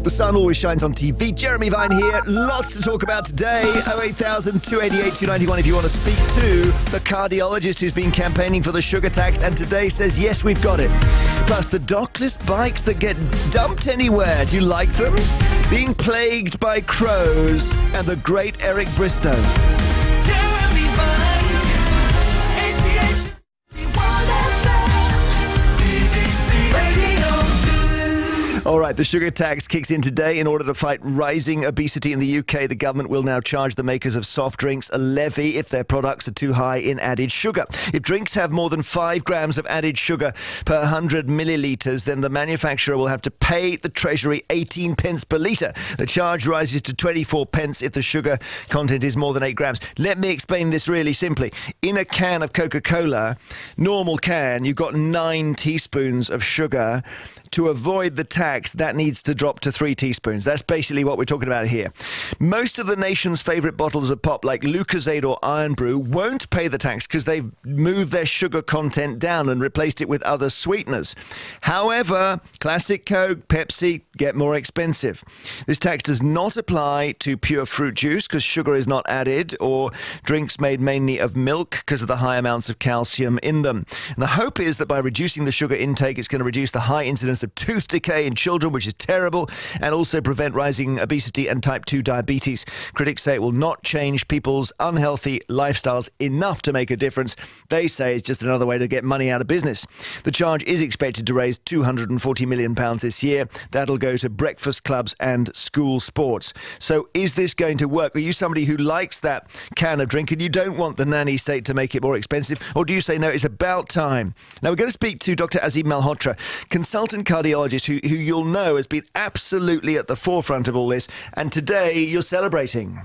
The sun always shines on TV. Jeremy Vine here. Lots to talk about today. 08000 288 291 if you want to speak to the cardiologist who's been campaigning for the sugar tax and today says, yes, we've got it. Plus the dockless bikes that get dumped anywhere. Do you like them? Being plagued by crows and the great Eric Bristow. Jeremy Vine, 88.1 FM, BBC Radio 2. All right, the sugar tax kicks in today. In order to fight rising obesity in the UK, the government will now charge the makers of soft drinks a levy if their products are too high in added sugar. If drinks have more than 5 grams of added sugar per 100 millilitres, then the manufacturer will have to pay the Treasury 18 pence per litre. The charge rises to 24 pence if the sugar content is more than 8 grams. Let me explain this really simply. In a can of Coca-Cola, normal can, you've got 9 teaspoons of sugar. To avoid the tax, that needs to drop to 3 teaspoons. That's basically what we're talking about here. Most of the nation's favourite bottles of pop, like Lucozade or Iron Brew, won't pay the tax because they've moved their sugar content down and replaced it with other sweeteners. However, Classic Coke, Pepsi get more expensive. This tax does not apply to pure fruit juice because sugar is not added, or drinks made mainly of milk because of the high amounts of calcium in them. And the hope is that by reducing the sugar intake, it's going to reduce the high incidence of tooth decay in children, which is terrible, and also prevent rising obesity and type 2 diabetes. Critics say it will not change people's unhealthy lifestyles enough to make a difference. They say it's just another way to get money out of business. The charge is expected to raise £240 million this year. That'll go to breakfast clubs and school sports. So is this going to work? Are you somebody who likes that can of drink and you don't want the nanny state to make it more expensive? Or do you say, no, it's about time? Now, we're going to speak to Dr. Azim Malhotra, consultant cardiologist who you'll know has been absolutely at the forefront of all this. And today you're celebrating.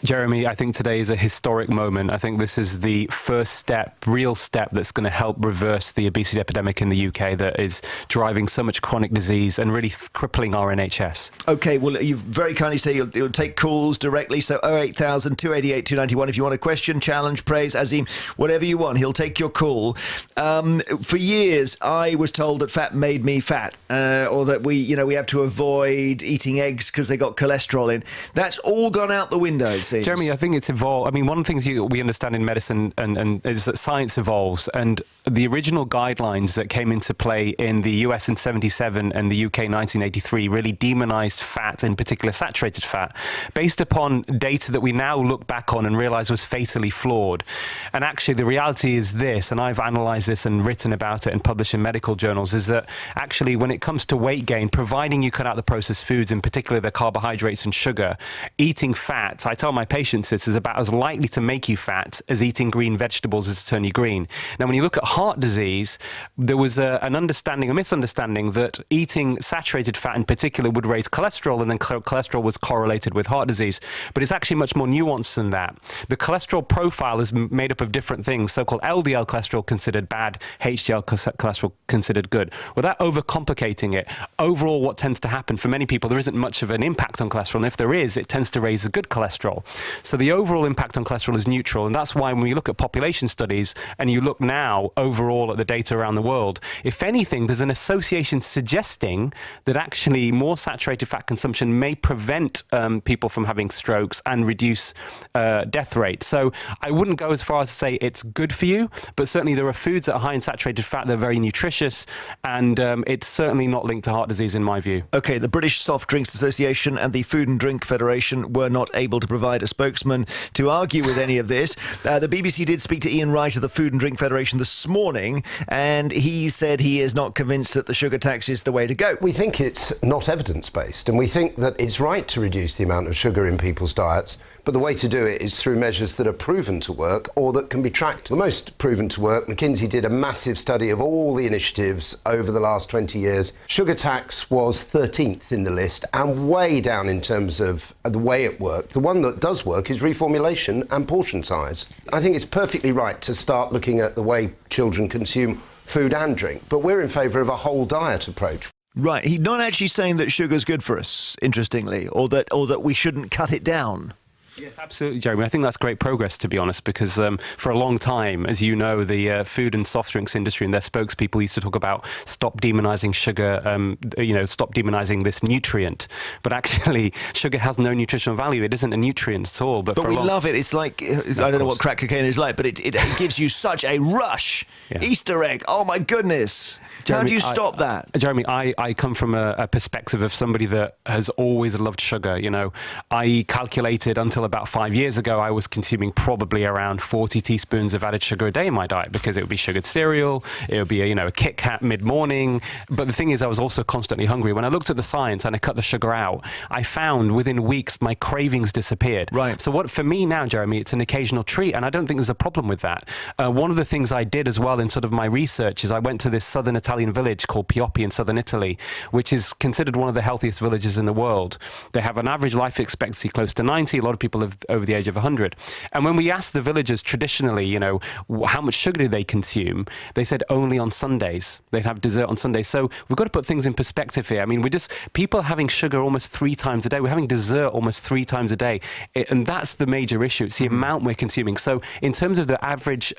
Jeremy, I think today is a historic moment. I think this is the first step, real step, that's going to help reverse the obesity epidemic in the UK that is driving so much chronic disease and really crippling our NHS. OK, well, you very kindly say you'll take calls directly. So 08000 288 291 if you want a question, challenge, praise, Azim, whatever you want. He'll take your call. For years, I was told that fat made me fat, or that we have to avoid eating eggs because they got cholesterol in. That's all gone out the window. Jeremy, I think it's evolved. I mean, one of the things we understand in medicine and is that science evolves, and the original guidelines that came into play in the US in '77 and the UK in 1983 really demonized fat, in particular saturated fat, based upon data that we now look back on and realize was fatally flawed. And actually, the reality is this, and I've analyzed this and written about it and published in medical journals, is that actually when it comes to weight gain, providing you cut out the processed foods, in particular the carbohydrates and sugar, eating fat, I tell my patients this is about as likely to make you fat as eating green vegetables is to turn you green. Now, when you look at heart disease, there was a misunderstanding that eating saturated fat in particular would raise cholesterol, and then cholesterol was correlated with heart disease. But it's actually much more nuanced than that. The cholesterol profile is made up of different things. So-called LDL cholesterol considered bad, HDL cholesterol considered good. Without overcomplicating it, overall what tends to happen for many people, there isn't much of an impact on cholesterol, and if there is, it tends to raise a good cholesterol. So the overall impact on cholesterol is neutral, and that's why when we look at population studies and you look now overall at the data around the world, if anything, there's an association suggesting that actually more saturated fat consumption may prevent people from having strokes and reduce death rates. So I wouldn't go as far as to say it's good for you, but certainly there are foods that are high in saturated fat that are very nutritious, and it's certainly not linked to heart disease in my view. OK, the British Soft Drinks Association and the Food and Drink Federation were not able to provide a spokesman to argue with any of this. The BBC did speak to Ian Wright of the Food and Drink Federation this morning, and he said he is not convinced that the sugar tax is the way to go. We think it's not evidence-based, and we think that it's right to reduce the amount of sugar in people's diets, but the way to do it is through measures that are proven to work or that can be tracked. The most proven to work, McKinsey did a massive study of all the initiatives over the last 20 years. Sugar tax was 13th in the list and way down in terms of the way it worked. The one that does work is reformulation and portion size. I think it's perfectly right to start looking at the way children consume food and drink, but we're in favour of a whole diet approach. Right, he's not actually saying that sugar's good for us, interestingly, or that we shouldn't cut it down. Yes, absolutely, Jeremy. I think that's great progress, to be honest, because for a long time, as you know, the food and soft drinks industry and their spokespeople used to talk about stop demonizing sugar, stop demonizing this nutrient. But actually, sugar has no nutritional value. It isn't a nutrient at all. But we love it. It's like, I don't know what crack cocaine is like, but it gives you such a rush. Yeah. Easter egg. Oh, my goodness. Jeremy, how do you stop that? Jeremy, I come from a perspective of somebody that has always loved sugar. You know, I calculated until about 5 years ago, I was consuming probably around 40 teaspoons of added sugar a day in my diet, because it would be sugared cereal, it would be a Kit Kat mid-morning. But the thing is, I was also constantly hungry. When I looked at the science and I cut the sugar out, I found within weeks my cravings disappeared. Right. So for me now, Jeremy, it's an occasional treat, and I don't think there's a problem with that. One of the things I did as well in sort of my research is I went to this southern Italian village called Pioppi in southern Italy, which is considered one of the healthiest villages in the world. They have an average life expectancy close to 90. A lot of people live over the age of 100. And when we asked the villagers traditionally, how much sugar do they consume, they said only on Sundays. They'd have dessert on Sundays. So we've got to put things in perspective here. I mean, people are having sugar almost 3 times a day. We're having dessert almost 3 times a day. And that's the major issue. It's the amount we're consuming. So in terms of the average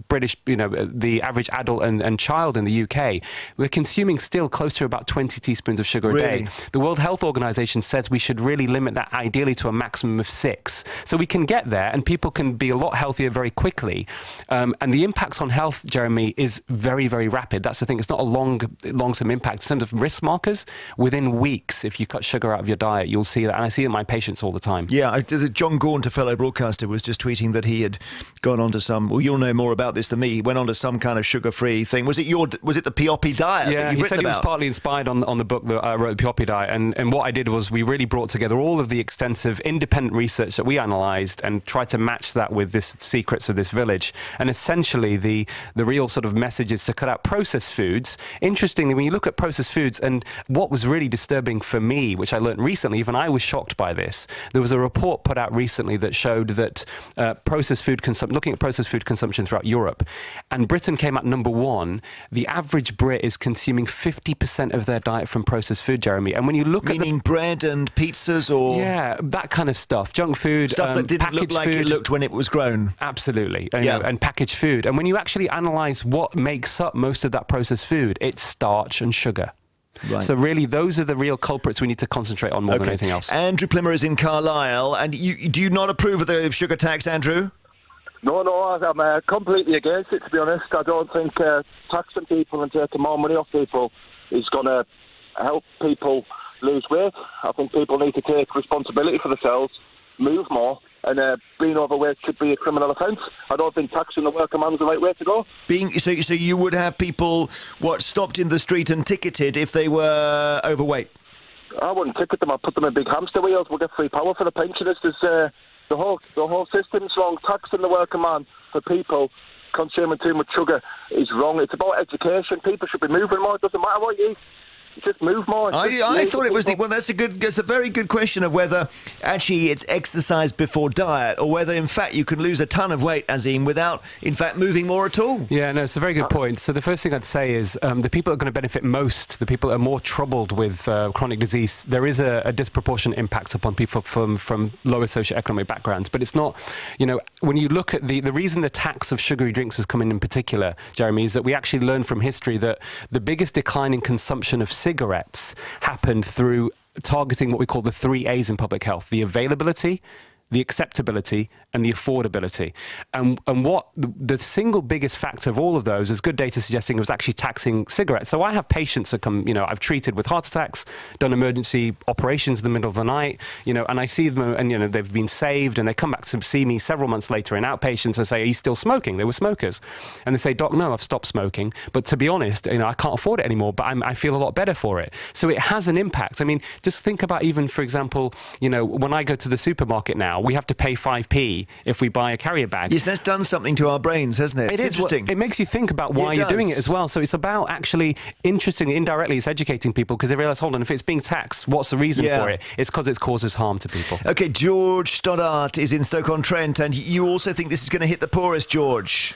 British, the average adult and child in the UK, we're consuming still close to about 20 teaspoons of sugar a day. The World Health Organization says we should really limit that ideally to a maximum of 6. So we can get there and people can be a lot healthier very quickly. And the impacts on health, Jeremy, is very, very rapid. That's the thing. It's not a long-term impact. In terms of risk markers, within weeks, if you cut sugar out of your diet, you'll see that. And I see it in my patients all the time. Yeah, John Gaunt, a fellow broadcaster, was just tweeting that he had gone on to some, well, you'll know more about this than me, he went on to some kind of sugar-free thing. Was it the Pioppi diet? Yeah, he said he was partly inspired on the book that I wrote, The Pioppi Diet, and what I did was we really brought together all of the extensive independent research that we analysed and tried to match that with this secrets of this village. And essentially, the real sort of message is to cut out processed foods. Interestingly, when you look at processed foods, and what was really disturbing for me, which I learned recently, even I was shocked by this, there was a report put out recently that showed that looking at processed food consumption throughout Europe, and Britain came out #1. The average Brit is consuming 50% of their diet from processed food, Jeremy. And when you look meaning bread and pizzas, or that kind of stuff, junk food, stuff that didn't look like it looked when it was grown. Absolutely, and packaged food. And when you actually analyse what makes up most of that processed food, it's starch and sugar. Right. So really, those are the real culprits we need to concentrate on more than anything else. Andrew Plimmer is in Carlisle, and do you not approve of the sugar tax, Andrew? No, I'm completely against it, to be honest. I don't think taxing people and taking more money off people is going to help people lose weight. I think people need to take responsibility for themselves, move more, and being overweight should be a criminal offence. I don't think taxing the working man's the right way to go. So you would have people, stopped in the street and ticketed if they were overweight? I wouldn't ticket them. I'd put them in big hamster wheels. We'll get free power for the pensioners. There's, the whole system's wrong. Taxing the working man for people consuming too much sugar is wrong. It's about education. People should be moving more. It doesn't matter what you eat. Just move more. I thought it was that's a very good question of whether actually it's exercise before diet, or whether in fact you can lose a ton of weight, Azim, without in fact moving more at all. Yeah, no, it's a very good point. So the first thing I'd say is the people that are going to benefit most, the people that are more troubled with chronic disease, there is a disproportionate impact upon people from lower socioeconomic backgrounds. But it's not, when you look at the reason the tax of sugary drinks has come in particular, Jeremy, is that we actually learned from history that the biggest decline in consumption of cigarettes happened through targeting what we call the 3 A's in public health: the availability, the acceptability, and the affordability. And what the single biggest factor of all of those, is good data suggesting, was actually taxing cigarettes. So I have patients that come, I've treated with heart attacks, done emergency operations in the middle of the night, and I see them and, they've been saved, and they come back to see me several months later in outpatients and say, are you still smoking? They were smokers. And they say, Doc, no, I've stopped smoking. But to be honest, I can't afford it anymore, but I feel a lot better for it. So it has an impact. I mean, just think about even, for example, when I go to the supermarket now, we have to pay 5p if we buy a carrier bag. Yes, that's done something to our brains, hasn't it? It's interesting. It makes you think about why you're doing it as well. So it's about actually, interestingly, indirectly, it's educating people, because they realise, hold on, if it's being taxed, what's the reason for it? It's because it causes harm to people. OK, George Stoddart is in Stoke-on-Trent, and you also think this is going to hit the poorest, George?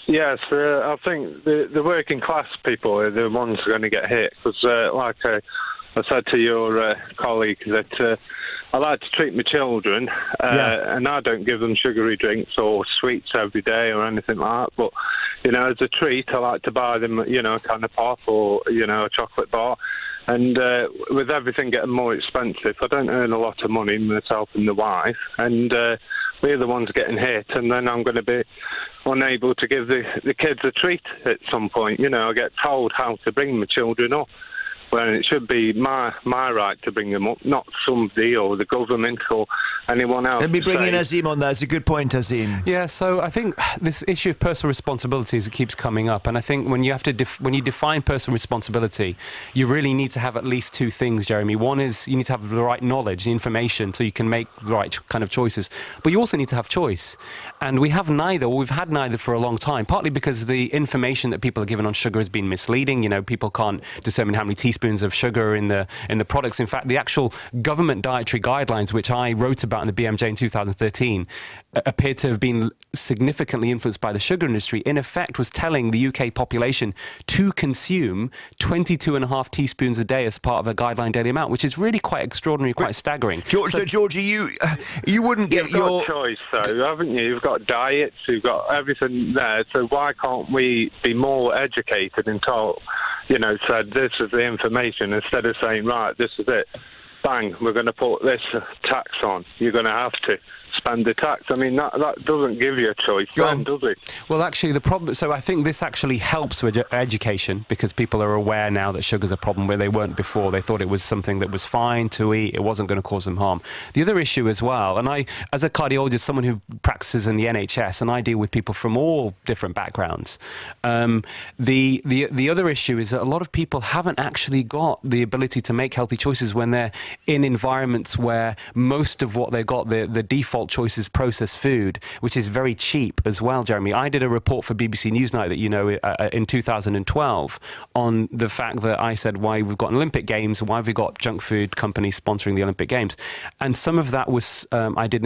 Yes, I think the working class people are the ones going to get hit, because like I said to your colleague, that I like to treat my children, and I don't give them sugary drinks or sweets every day or anything like that. But, as a treat, I like to buy them, a kind of pop or, a chocolate bar. And with everything getting more expensive, I don't earn a lot of money, myself and the wife, and we're the ones getting hit, and then I'm going to be unable to give the kids a treat at some point. I get told how to bring my children up, when it should be my right to bring them up, not somebody or the government or anyone else. Let me bring in Azim on that. It's a good point, Azim. Yeah, so I think this issue of personal responsibilities, it keeps coming up, and I think when you have to when you define personal responsibility, you really need to have at least two things, Jeremy. One is you need to have the right knowledge, the information, so you can make the right kind of choices. But you also need to have choice, and we have neither. Or we've had neither for a long time. Partly because the information that people are given on sugar has been misleading. People can't determine how many teaspoons of sugar in the products. In fact, the actual government dietary guidelines, which I wrote about in the BMJ in 2013, appeared to have been significantly influenced by the sugar industry. In effect, was telling the UK population to consume 22.5 teaspoons a day as part of a guideline daily amount, which is really quite extraordinary, quite staggering. George, you wouldn't get You've got choice, though, haven't you? You've got diets, you've got everything there. So why can't we be more educated and told, said this is the information, instead of saying, right, this is it, bang, we're going to put this tax on, you're going to have to spend the tax. I mean, that doesn't give you a choice then, does it? Well, actually, the problem... So I think this actually helps with education, because people are aware now that sugar's a problem where they weren't before. They thought it was something that was fine to eat. It wasn't going to cause them harm. The other issue as well, and I, as a cardiologist, someone who practices in the NHS, and I deal with people from all different backgrounds, the other issue is that a lot of people haven't actually got the ability to make healthy choices when they're in environments where most of what they got, the default choice is processed food, which is very cheap as well, Jeremy. I did a report for BBC Newsnight that in 2012 on the fact that I said why we've got Olympic Games, why have we got junk food companies sponsoring the Olympic Games, and some of that was I did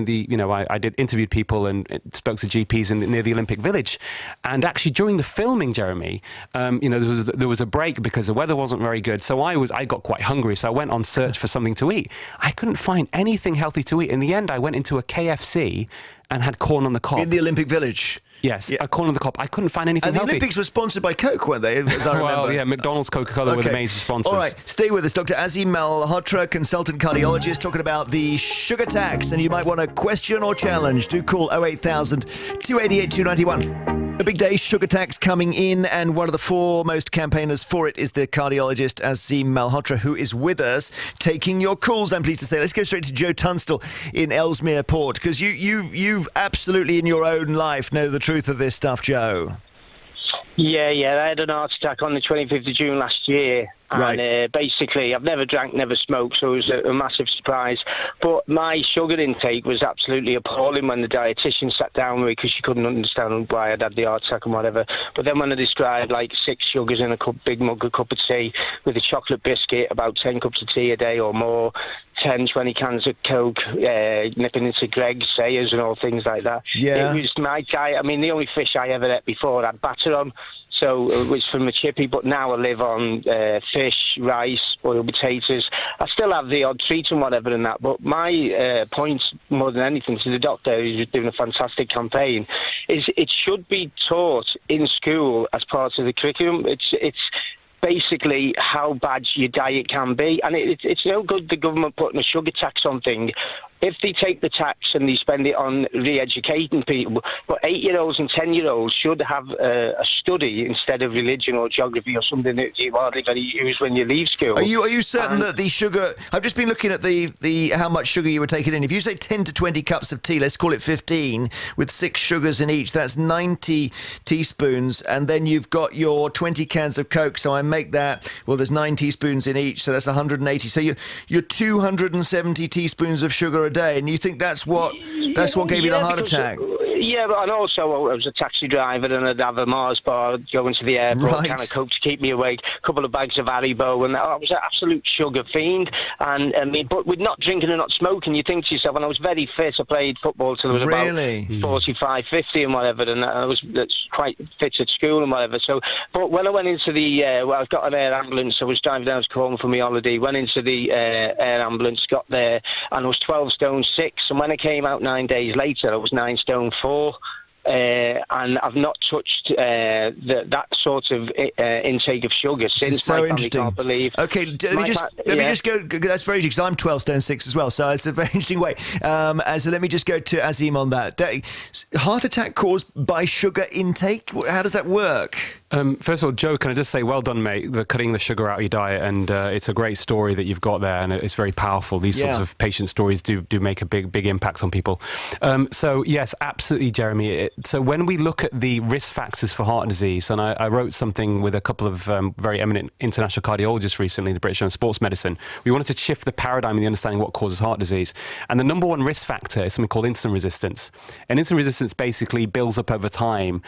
interviewed people and spoke to GPs near the Olympic Village, and actually during the filming, Jeremy, there was a break because the weather wasn't very good, so I got quite hungry, so I went on search for something to eat. I couldn't find anything healthy to eat. In the end, I went into a KFC and had corn on the cob. In the Olympic Village? Yes, a corn on the cob. I couldn't find anything healthy. And the Olympics were sponsored by Coke, weren't they, as I remember? Well, yeah, McDonald's, Coca-Cola were the major sponsors. All right, stay with us. Dr. Azim Malhotra, consultant cardiologist, talking about the sugar tax, and you might want to question or challenge. Do call 08000 288 291. A big day, sugar tax coming in, and one of the foremost campaigners for it is the cardiologist Azim Malhotra, who is with us, taking your calls, I'm pleased to say. Let's go straight to Joe Tunstall in Ellesmere Port, because you've absolutely in your own life know the truth of this stuff, Joe. Yeah, I had an heart attack on the 25th of June last year. Right. And basically, I've never drank, never smoked, so it was a massive surprise. But my sugar intake was absolutely appalling when the dietitian sat down with me, because she couldn't understand why I'd had the heart attack and whatever. But then when I described like 6 sugars in a big mug of cup of tea with a chocolate biscuit, about 10 cups of tea a day or more, 10, 20 cans of Coke, nipping into Greg's, Sayers and all things like that. Yeah. It was my diet. I mean, the only fish I ever ate before had batter on. So it was from a chippy, but now I live on fish, rice, boiled potatoes. I still have the odd treat and whatever and that, but my point more than anything to the doctor, who's doing a fantastic campaign, is it should be taught in school as part of the curriculum. It's basically how bad your diet can be, and it's no good the government putting a sugar tax on thing. If they take the tax and they spend it on re-educating people, but 8-year-olds and 10-year-olds should have a study instead of religion or geography or something that you hardly going to use when you leave school. Are you certain that the sugar... I've just been looking at the how much sugar you were taking in. If you say 10 to 20 cups of tea, let's call it 15, with 6 sugars in each, that's 90 teaspoons, and then you've got your 20 cans of Coke, so I make that... Well, there's 9 teaspoons in each, so that's 180. So you're 270 teaspoons of sugar a day, and you think that's what gave you the heart attack? Yeah, but and also I was a taxi driver, and I'd have a Mars bar going to the airport, Right. kind of Coke to keep me awake, a couple of bags of Haribo, and I was an absolute sugar fiend. And I mean, but with not drinking and not smoking, you think to yourself, and I was very fit. I played football till I was about 45, 50 and whatever, and I was quite fit at school and whatever. So, but when I went into the, well, I got an air ambulance. I was driving down to Cornwall for my holiday. Went into the air ambulance, got there. and I was 12 stone 6. And when I came out 9 days later, I was 9 stone 4. And I've not touched that sort of intake of sugar since. So my interesting. Can't believe. Okay, let me just go. That's very interesting because I'm 12 stone 6 as well, so it's a very interesting way. And so let me just go to Azim on that. Heart attack caused by sugar intake. How does that work? First of all, Joe, can I just say, well done, mate, for cutting the sugar out of your diet, and it's a great story that you've got there, and it's very powerful. These sorts of patient stories do make a big impact on people. So yes, absolutely, Jeremy. So when we look at the risk factors for heart disease, and I wrote something with a couple of very eminent international cardiologists recently in the British Journal of Sports Medicine, we wanted to shift the paradigm in the understanding what causes heart disease. And the number one risk factor is something called insulin resistance. And insulin resistance basically builds up over time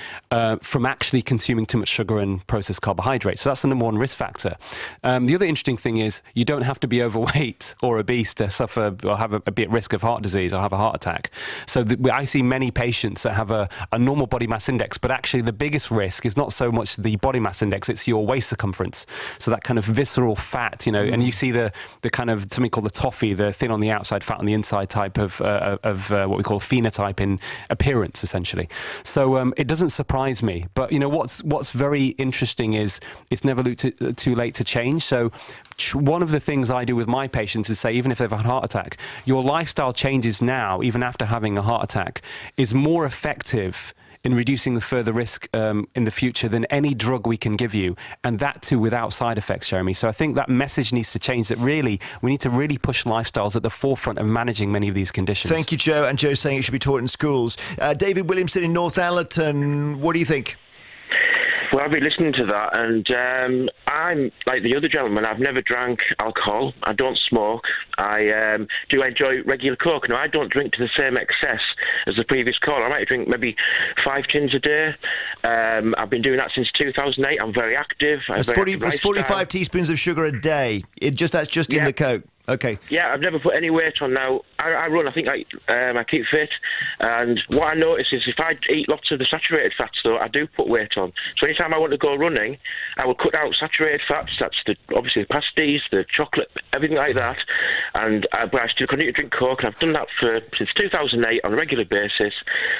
from actually consuming too much sugar and processed carbohydrates. So that's the number one risk factor. The other interesting thing is you don't have to be overweight or obese to suffer or have a bit risk of heart disease or have a heart attack. So I see many patients that have a normal body mass index, but actually the biggest risk is not so much the body mass index, it's your waist circumference. So that kind of visceral fat, you know, and you see the kind of something called the toffee, the thin on the outside, fat on the inside type of what we call phenotype in appearance, essentially. So it doesn't surprise me. But, you know, what's very interesting is it's never too late to change. So one of the things I do with my patients is say, even if they've had a heart attack, your lifestyle changes now, even after having a heart attack, is more effective in reducing the further risk in the future than any drug we can give you, and that too without side effects, Jeremy. So I think that message needs to change, that really we need to really push lifestyles at the forefront of managing many of these conditions. Thank you, Joe. And Joe's saying it should be taught in schools. David Williamson in Northallerton, what do you think? Well, I've been listening to that, and I'm like the other gentleman. I've never drank alcohol. I don't smoke. I do enjoy regular Coke. No, I don't drink to the same excess as the previous caller. I might drink maybe 5 tins a day. I've been doing that since 2008. I'm very active. That's 45 teaspoons of sugar a day. That's just in the Coke. Okay. Yeah, I've never put any weight on now. I run, I think I keep fit. And what I notice is if I eat lots of the saturated fats, though, I do put weight on. So anytime I want to go running, I will cut out saturated fats. That's obviously the pasties, the chocolate, everything like that. And but I still continue to drink Coke, and I've done that since 2008 on a regular basis.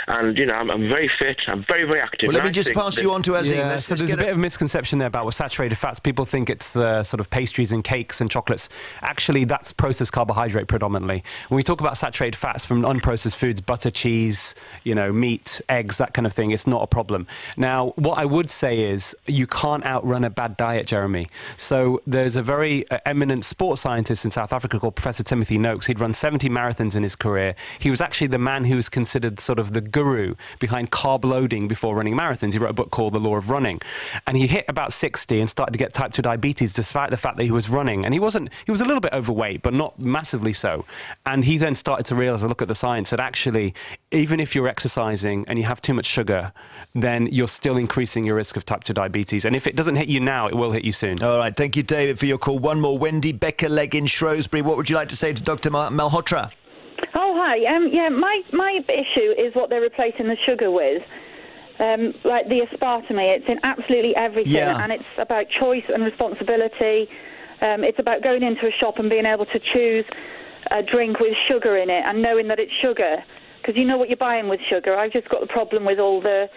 And, you know, I'm very fit. I'm very, very active. Well, let me just pass you on to Azim. Yeah, so there's a bit of misconception there about what saturated fats. People think it's the sort of pastries and cakes and chocolates. Actually, that's processed carbohydrate predominantly. When we talk about saturated fats from unprocessed foods, butter, cheese, you know, meat, eggs, that kind of thing, it's not a problem. Now, what I would say is you can't outrun a bad diet, Jeremy. So there's a very eminent sports scientist in South Africa called Professor Timothy Noakes. He'd run 70 marathons in his career. He was actually the man who was considered sort of the guru behind carb loading before running marathons. He wrote a book called The Law of Running. And he hit about 60 and started to get type 2 diabetes despite the fact that he was running. And he was a little bit overweight, but not massively so. And he then started to realize, look at the science, that actually, even if you're exercising and you have too much sugar, then you're still increasing your risk of type 2 diabetes. And if it doesn't hit you now, it will hit you soon. All right. Thank you, David, for your call. One more. Wendy Becker-Legg in Shrewsbury. What would you like to say to Dr. Malhotra? Oh, hi. Yeah, my issue is what they're replacing the sugar with. Like the aspartame, it's in absolutely everything, and it's about choice and responsibility. It's about going into a shop and being able to choose a drink with sugar in it and knowing that it's sugar, because you know what you're buying with sugar. I've just got the problem with all the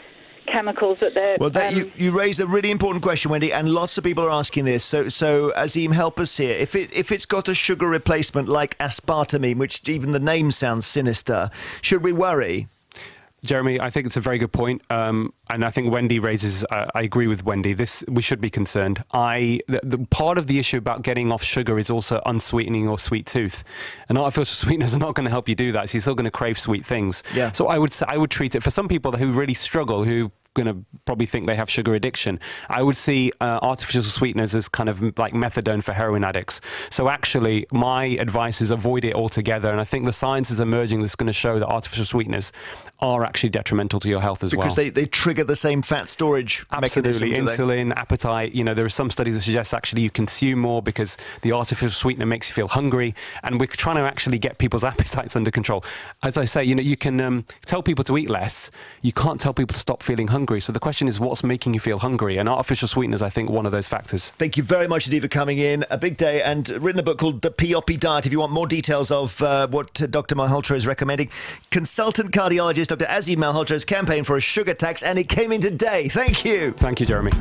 chemicals that they're... Well, you raised a really important question, Wendy, and lots of people are asking this. So Azim, help us here. If it's got a sugar replacement like aspartame, which even the name sounds sinister, should we worry? Jeremy, I think it's a very good point. And I think Wendy raises, I agree with Wendy, we should be concerned. The part of the issue about getting off sugar is also unsweetening or sweet tooth. And artificial sweeteners are not going to help you do that. So you're still going to crave sweet things. Yeah. So I would treat it, for some people who really struggle, who going to probably think they have sugar addiction, I would see artificial sweeteners as kind of like methadone for heroin addicts. So actually, my advice is avoid it altogether. And I think the science is emerging that's going to show that artificial sweeteners are actually detrimental to your health as well. Because they trigger the same fat storage mechanism. Absolutely. Insulin, appetite. You know, there are some studies that suggest actually you consume more because the artificial sweetener makes you feel hungry. And we're trying to actually get people's appetites under control. As I say, you know, you can tell people to eat less. You can't tell people to stop feeling hungry. hungry. So the question is, what's making you feel hungry? And artificial sweeteners, I think, one of those factors. Thank you very much indeed for coming in. A big day, and written a book called The POP Diet. If you want more details of what Dr. Malhotra is recommending, consultant cardiologist Dr. Azim Malhotra's campaign for a sugar tax, and it came in today. Thank you. Thank you, Jeremy.